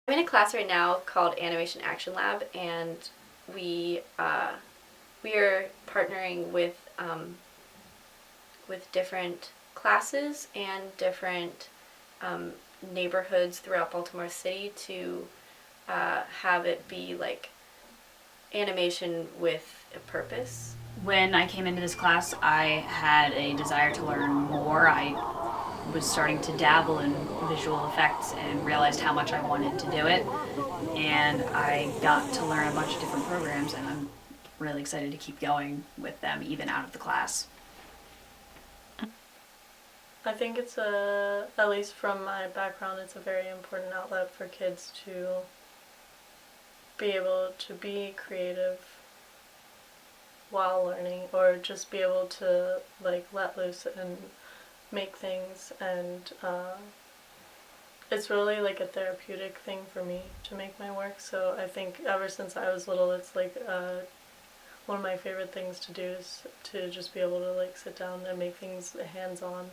I'm in a class right now called Animation Action Lab, and we are partnering with different classes and different um, neighborhoods throughout Baltimore City to have it be like animation with a purpose. When I came into this class, I had a desire to learn more. I was starting to dabble in visual effects and realized how much I wanted to do it. And I got to learn a bunch of different programs, and I'm really excited to keep going with them even out of the class. I think at least from my background, it's a very important outlet for kids to be able to be creative while learning, or just be able to like let loose and make things. And it's really like a therapeutic thing for me to make my work. So I think ever since I was little, it's like one of my favorite things to do is to just be able to like sit down and make things hands-on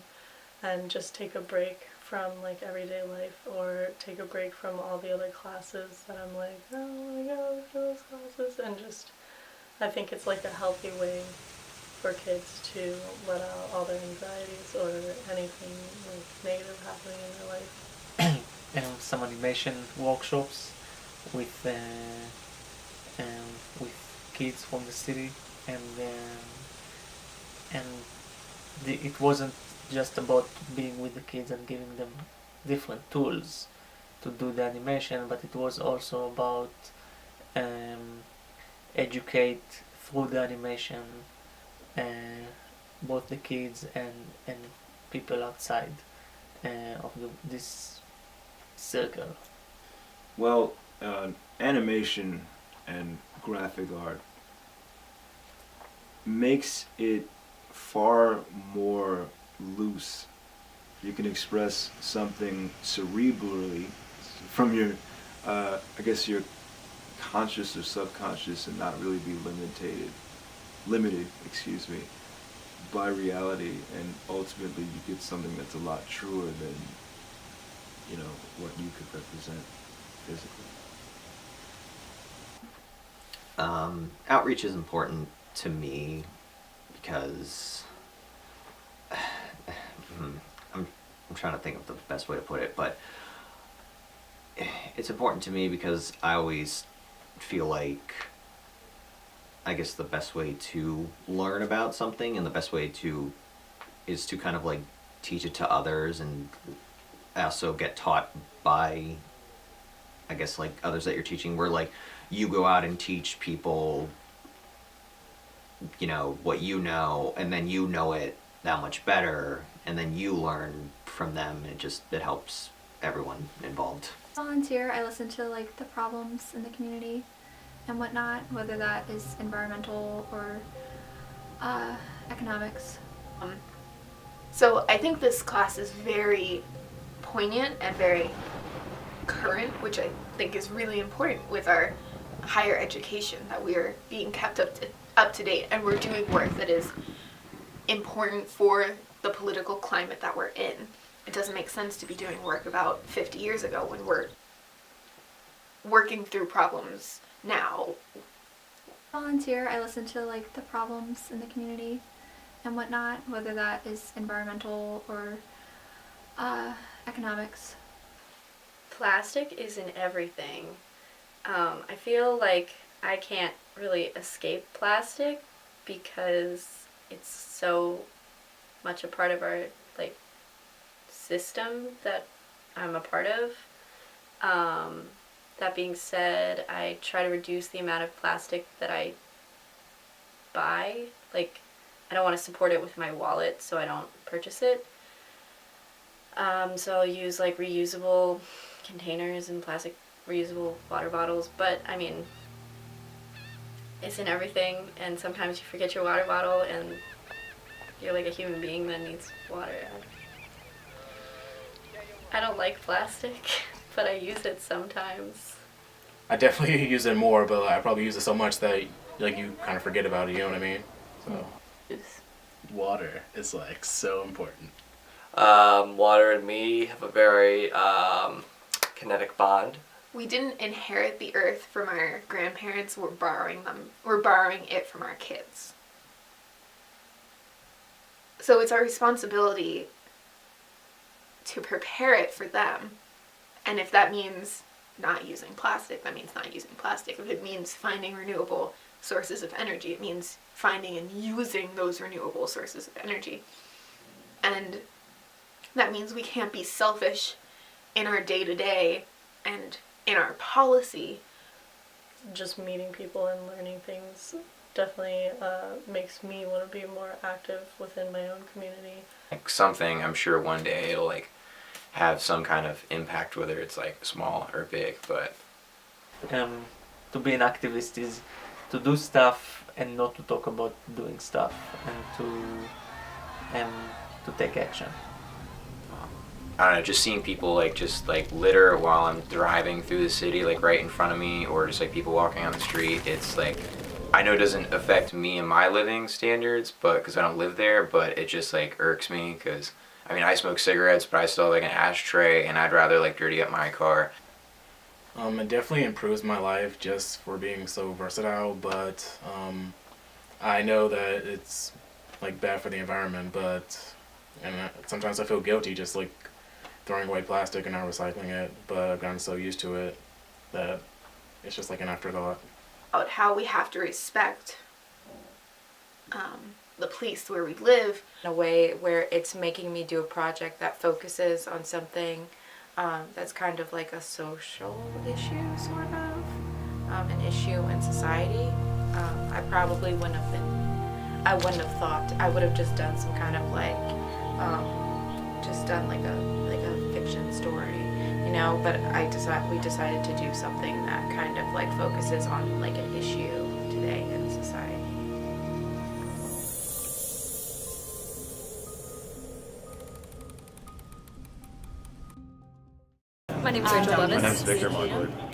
and just take a break from like everyday life, or take a break from all the other classes that I'm like, oh, I want to go to those classes, and just I think it's like a healthy way for kids to let out all their anxieties or anything like negative happening in their life. And some animation workshops with with kids from the city, and it wasn't just about being with the kids and giving them different tools to do the animation, but it was also about um, educate through the animation uh, both the kids and people outside of this circle. Well, animation and graphic art makes it far more loose. You can express something cerebrally from your, I guess, your conscious or subconscious, and not really be limited, excuse me, by reality. And ultimately, you get something that's a lot truer than, what you could represent physically. Outreach is important to me because I'm trying to think of the best way to put it, but it's important to me because I always feel like I guess the best way to learn about something and the best way to is to kind of like teach it to others, and also get taught by I guess like others that you're teaching, where like you go out and teach people what you know, and then you know it that much better, and then you learn from them, and it helps everyone involved. Volunteer, I listen to like the problems in the community and whatnot, whether that is environmental or economics. So I think this class is very poignant and very current, which I think is really important with our higher education, that we are being kept up to date, and we're doing work that is important for the political climate that we're in. It doesn't make sense to be doing work about 50 years ago when we're working through problems now. Volunteer, I listen to like the problems in the community and whatnot, whether that is environmental or economics. Plastic is in everything. I feel like I can't really escape plastic because it's so much a part of our like system that I'm a part of. That being said, I try to reduce the amount of plastic that I buy. Like, I don't want to support it with my wallet, so I don't purchase it. So I'll use like reusable containers and plastic reusable water bottles, but I mean, it's in everything, and sometimes you forget your water bottle and you're like a human being that needs water. I don't like plastic, but I use it sometimes. I definitely use it more, but I probably use it so much that like you kind of forget about it. You know what I mean? So Water is like so important. Water and me have a very kinetic bond. we didn't inherit the earth from our grandparents, we're borrowing it from our kids. So it's our responsibility to prepare it for them. And if that means not using plastic, that means not using plastic. If it means finding renewable sources of energy, it means finding and using those renewable sources of energy. And that means we can't be selfish in our day-to-day and in our policy. Just meeting people and learning things definitely makes me want to be more active within my own community. Like something, I'm sure one day it'll like have some kind of impact, whether it's like small or big, but To be an activist is to do stuff and not to talk about doing stuff, and to take action. I don't know, just seeing people like just like litter while I'm driving through the city, like right in front of me, or just like people walking on the street. It's like, I know it doesn't affect me and my living standards, but because I don't live there, but it just like irks me because, I mean, I smoke cigarettes, but I still have like an ashtray, and I'd rather like dirty up my car. It definitely improves my life just for being so versatile, but I know that it's like bad for the environment, and sometimes I feel guilty just like throwing away plastic and not recycling it, but I've gotten so used to it that it's just like an afterthought. About how we have to respect the place where we live. In a way where it's making me do a project that focuses on something that's kind of like a social issue, sort of, an issue in society. I probably wouldn't have thought, I would have just done some kind of like, just done like a fiction story, you know, but we decided to do something that kind of like focuses on like an issue today in society. My name is Rachel Levis. My name is Victor Markwood.